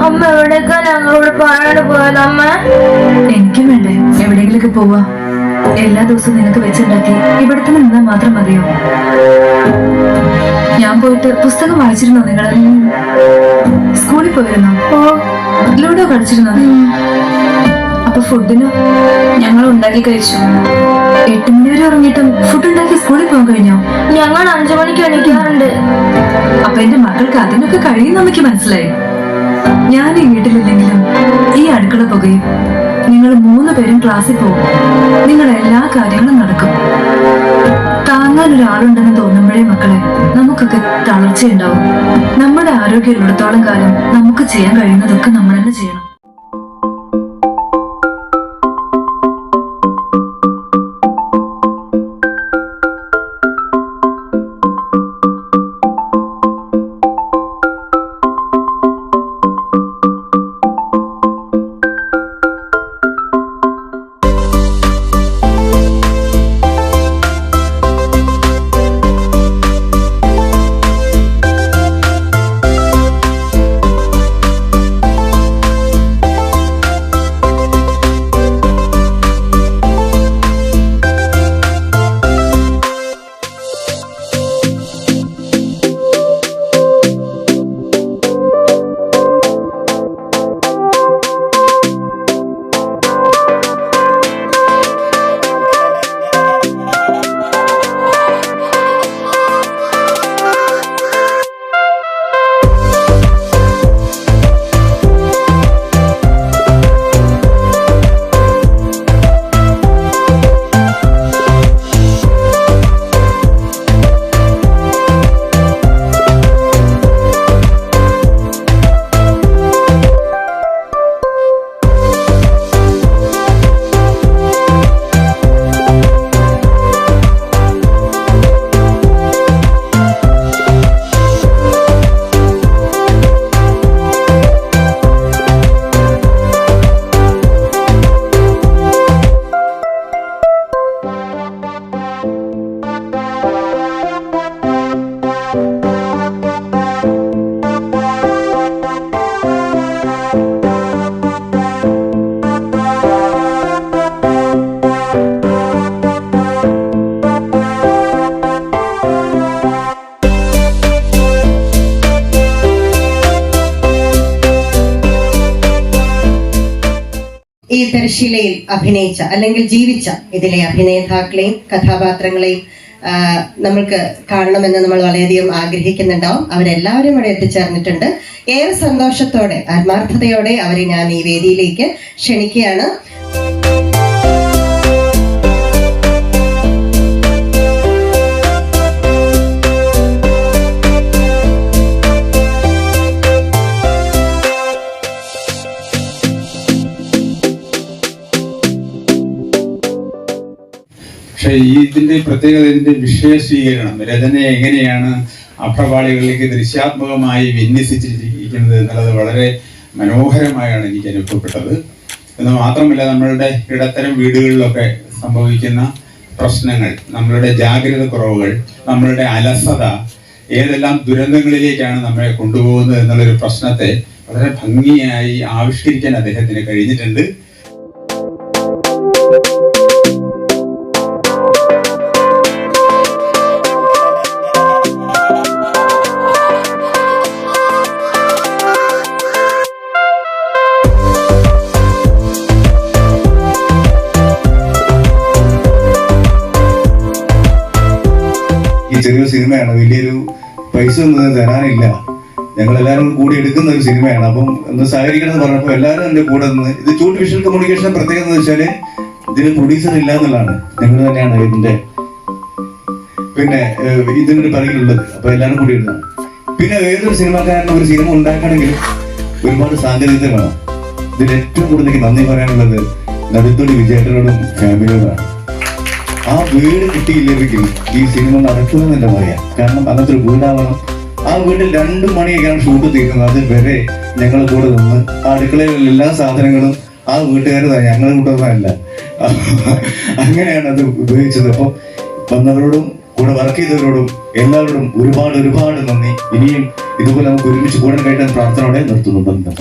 അമ്മ എവിടേക്കാ ഞങ്ങളോട് പറയാണ്ട് പോയത് അമ്മ? എനിക്കും വേണ്ടേ എവിടെയെങ്കിലൊക്കെ പോവാ. എല്ലാ ദിവസവും നിനക്ക് വെച്ചുണ്ടാക്കി ഇവിടെ തന്നെ നിന്നാ മാത്രം മതിയോ? ഞാൻ പോയിട്ട് പുസ്തകം വായിച്ചിരുന്നോ നിങ്ങള്? സ്കൂളിൽ പോയിരുന്നോ? ലൂഡോ കളിച്ചിരുന്നോ? അപ്പൊ ഫുഡിനോ? ഞങ്ങൾ ഉണ്ടാക്കി കഴിച്ചു. 8 മണി വരെ ഉറങ്ങിയിട്ടും ഫുഡ് ഉണ്ടാക്കി സ്കൂളിൽ പോകാൻ കഴിഞ്ഞോ? ഞങ്ങൾ 5 മണിക്ക് എണീക്കാറുണ്ട്. അപ്പൊ എന്റെ മക്കൾക്ക് അതിനൊക്കെ കഴിയുന്ന എനിക്ക് മനസ്സിലായി. ഞാൻ ഈ വീട്ടിലില്ലെങ്കിലും ഈ അടുക്കള പുകയും. നിങ്ങൾ 3 പേരും ക്ലാസ്സിൽ പോകും. നിങ്ങളുടെ എല്ലാ കാര്യങ്ങളും നടക്കും. താങ്ങാൻ ഒരാളുണ്ടെന്ന് തോന്നുമ്പോഴേ മക്കളെ നമുക്കൊക്കെ തളർച്ചയുണ്ടാവും. നമ്മുടെ ആരോഗ്യം ഉള്ളിടത്തോളം കാലം നമുക്ക് ചെയ്യാൻ കഴിയുന്നതൊക്കെ നമ്മൾ തന്നെ ചെയ്യണം. ഈ തിരശ്ശീലയിൽ അഭിനയിച്ച അല്ലെങ്കിൽ ജീവിച്ച ഇതിലെ അഭിനേതാക്കളെയും കഥാപാത്രങ്ങളെയും നമ്മൾക്ക് കാണണമെന്ന് നമ്മൾ വളരെയധികം ആഗ്രഹിക്കുന്നുണ്ടാവും. അവരെല്ലാവരും ഇവിടെ എത്തിച്ചേർന്നിട്ടുണ്ട്. ഏറെ സന്തോഷത്തോടെ ആത്മാർത്ഥതയോടെ അവരെ ഞാൻ ഈ വേദിയിലേക്ക് ക്ഷണിക്കുകയാണ്. പക്ഷെ ഇതിന്റെ പ്രത്യേകത ഇതിന്റെ വിഷയ സ്വീകരണം, രചന എങ്ങനെയാണ് അപ്രപാളികളിലേക്ക് ദൃശ്യാത്മകമായി വിന്യസിച്ചിരിക്കുന്നത് എന്നുള്ളത് വളരെ മനോഹരമായാണ് എനിക്ക് അനുഭവപ്പെട്ടത്. എന്ന് മാത്രമല്ല, നമ്മളുടെ ഇടത്തരം വീടുകളിലൊക്കെ സംഭവിക്കുന്ന പ്രശ്നങ്ങൾ, നമ്മളുടെ ജാഗ്രത കുറവുകൾ, നമ്മളുടെ അലസത ഏതെല്ലാം ദുരന്തങ്ങളിലേക്കാണ് നമ്മളെ കൊണ്ടുപോകുന്നത് എന്നുള്ളൊരു പ്രശ്നത്തെ വളരെ ഭംഗിയായി ആവിഷ്കരിക്കാൻ അദ്ദേഹത്തിന് കഴിഞ്ഞിട്ടുണ്ട്. ചെറിയൊരു സിനിമയാണ്, വലിയൊരു പൈസ ഒന്നും തരാനില്ല, ഞങ്ങളെല്ലാവരും കൂടി എടുക്കുന്ന ഒരു സിനിമയാണ്. അപ്പം ഒന്ന് സഹകരിക്കണം എന്ന് പറഞ്ഞപ്പോൾ എല്ലാവരും എൻ്റെ കൂടെ നിന്ന്. ഇത് ചൂട്ട് വിഷ്വൽ കമ്മ്യൂണിക്കേഷൻ പ്രത്യേകത എന്ന് വെച്ചാൽ ഇതിന് പ്രൊഡ്യൂസർ ഇല്ല എന്നുള്ളതാണ്. ഞങ്ങൾ തന്നെയാണ് ഇതിന്റെ ഇതിനൊരു പരിഗണുള്ളത്. അപ്പൊ എല്ലാവരും കൂടി ഇടുന്നതാണ്. പിന്നെ ഏതൊരു സിനിമാക്കാരനും ഒരു സിനിമ ഉണ്ടാക്കണമെങ്കിൽ ഒരുപാട് സാങ്കേതികത വേണം. ഇതിൽ ഏറ്റവും കൂടുതൽ എനിക്ക് നന്ദി പറയാനുള്ളത് നടുത്തൊടി വിജയേട്ടനോടും ഫാമിലിയോടാണ്. ആ വീട് കിട്ടിയില്ലെങ്കിൽ ഈ സിനിമ നടക്കുമെന്ന് തന്നെ പറയാം. കാരണം അങ്ങനത്തെ ഒരു വീടാവണം. ആ വീട്ടിൽ 2 മണിയൊക്കെയാണ് ഷൂട്ട് തീരുന്നത്. അത് വരെ ഞങ്ങളെ കൂടെ നിന്ന് ആ അടുക്കളയിലുള്ള എല്ലാ സാധനങ്ങളും ആ വീട്ടുകാരതാണ്, ഞങ്ങളുടെ കൂട്ടൊന്നുമല്ല. അങ്ങനെയാണ് അത് ഉപയോഗിച്ചത്. അപ്പോൾ വന്നവരോടും കൂടെ വർക്ക് ചെയ്തവരോടും എല്ലാവരോടും ഒരുപാട് ഒരുപാട് നന്ദി. ഇനിയും ഇതുപോലെ നമുക്ക് ഒരുമിച്ച് കൂടാൻ കഴിയാൻ പ്രാർത്ഥനയോടെ നിർത്തുന്നു. ബന്ധം.